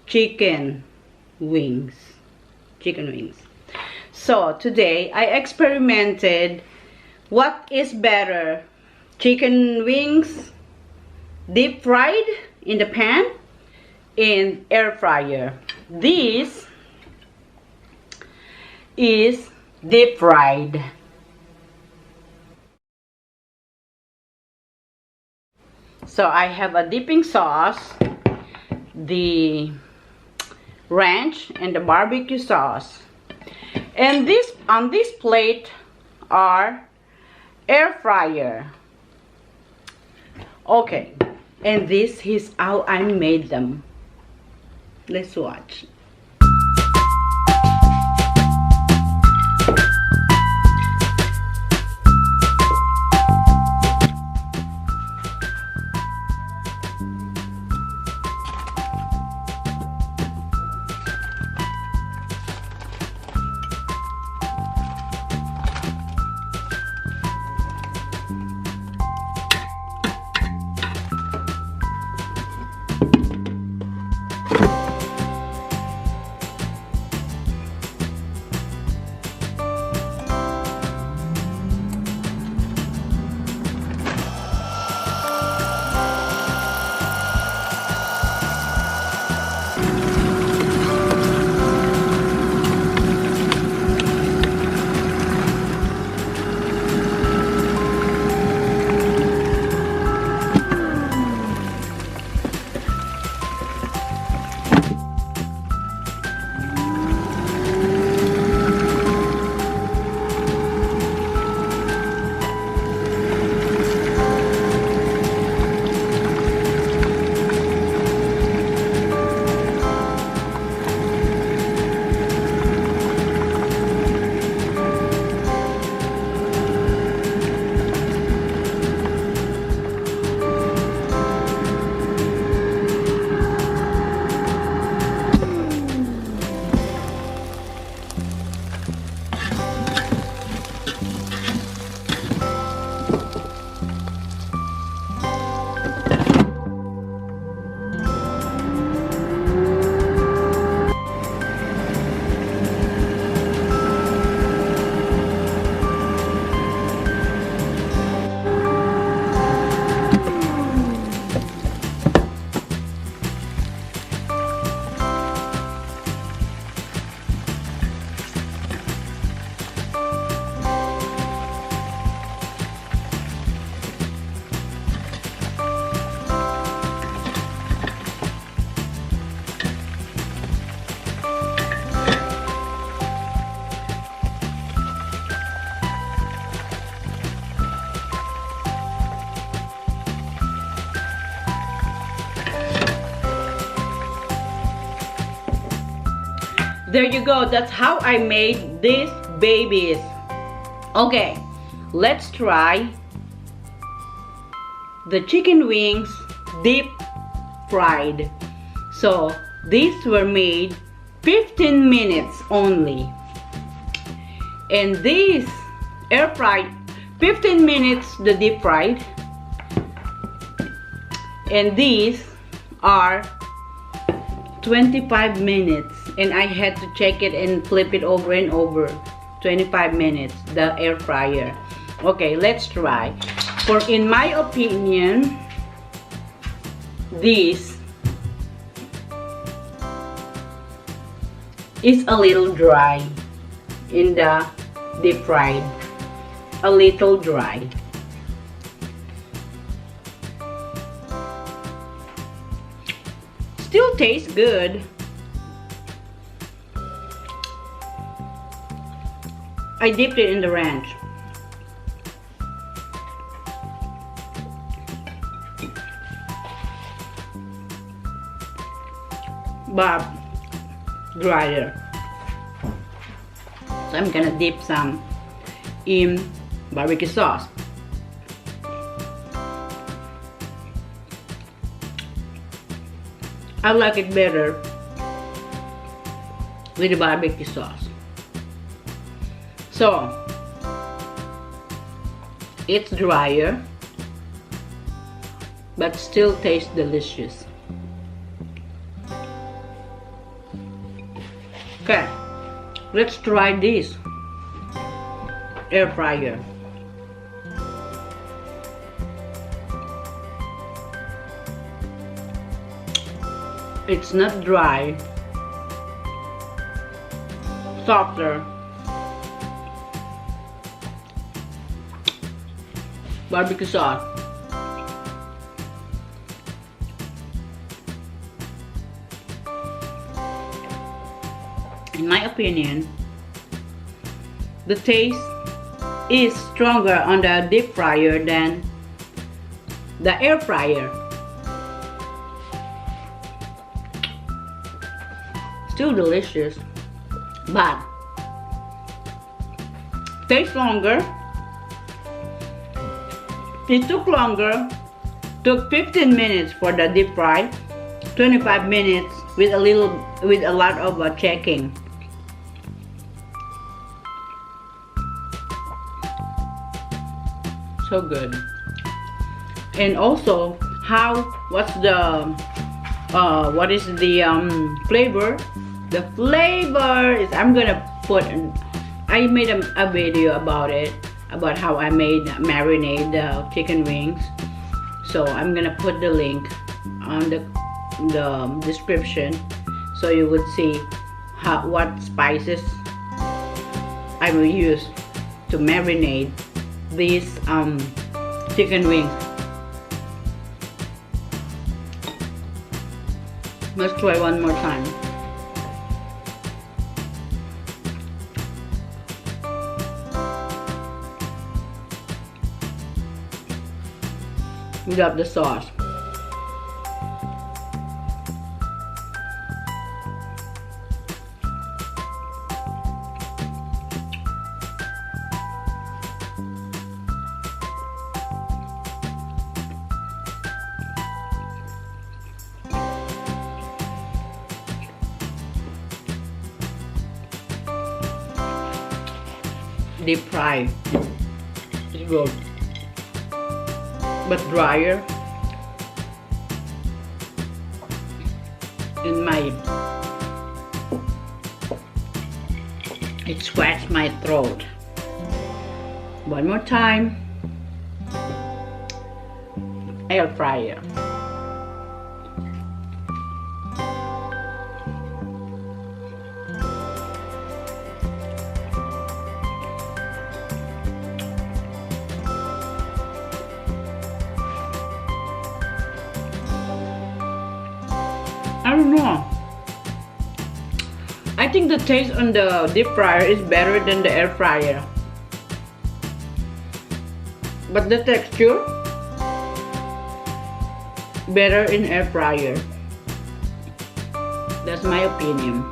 chicken wings. So today I experimented what is better, chicken wings deep fried in the pan in air fryer. This is deep fried. So I have a dipping sauce, the ranch and the barbecue sauce, and this on this plate are air fryer. Okay, and this is how I made them. Let's watch. There you go. That's how I made these babies. Okay, let's try the chicken wings deep fried. So these were made 15 minutes only, and these air fried 15 minutes the deep fried, and these are 25 minutes, and I had to check it and flip it over and over. 25 minutes the air fryer. Okay, let's try. For in my opinion, this is a little dry in the deep fried. A little dry. Still tastes good. I dipped it in the ranch. But drier. So I'm gonna dip some in barbecue sauce. I like it better with the barbecue sauce. So it's drier but still tastes delicious. Let's try this air fryer. It's not dry, softer, barbecue sauce. In my opinion, the taste is stronger on the deep fryer than the air fryer. Still delicious, but tastes longer. It took longer. Took 15 minutes for the deep fry, 25 minutes with a lot of checking. So good. And also, what is the flavor? The flavor is, I made a video about it, about how I made marinate the chicken wings. So I'm gonna put the link on the description, so you would see what spices I will use to marinate these chicken wings. Let's try one more time. Without the sauce. Deep fry is good, but drier. It scratched my throat. One more time. Air fryer. I don't know. I think the taste on the deep fryer is better than the air fryer. But the texture better in air fryer. That's my opinion.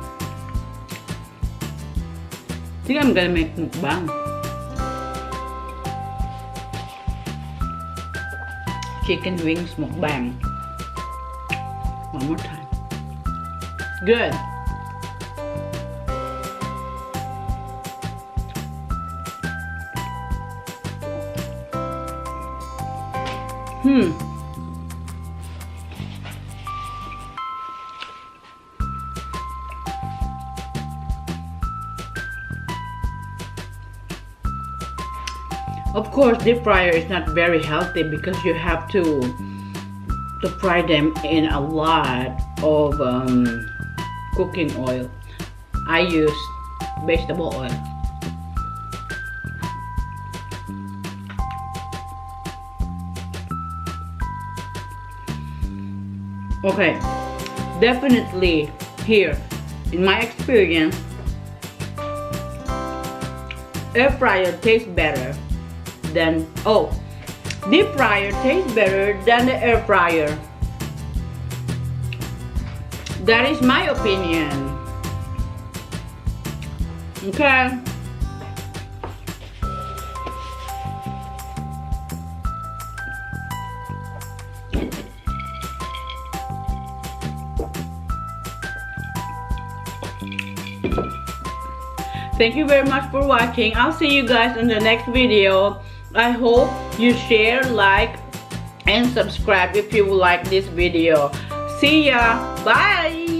I think I'm gonna make mukbang. Chicken wings mukbang. One more time. Good. Of course, deep fryer is not very healthy because you have to fry them in a lot of cooking oil. I use vegetable oil. Okay, definitely here, in my experience, air fryer tastes better than, deep fryer tastes better than the air fryer. That is my opinion. Okay. Thank you very much for watching. I'll see you guys in the next video. I hope you share, like, and subscribe if you like this video. See ya. Bye.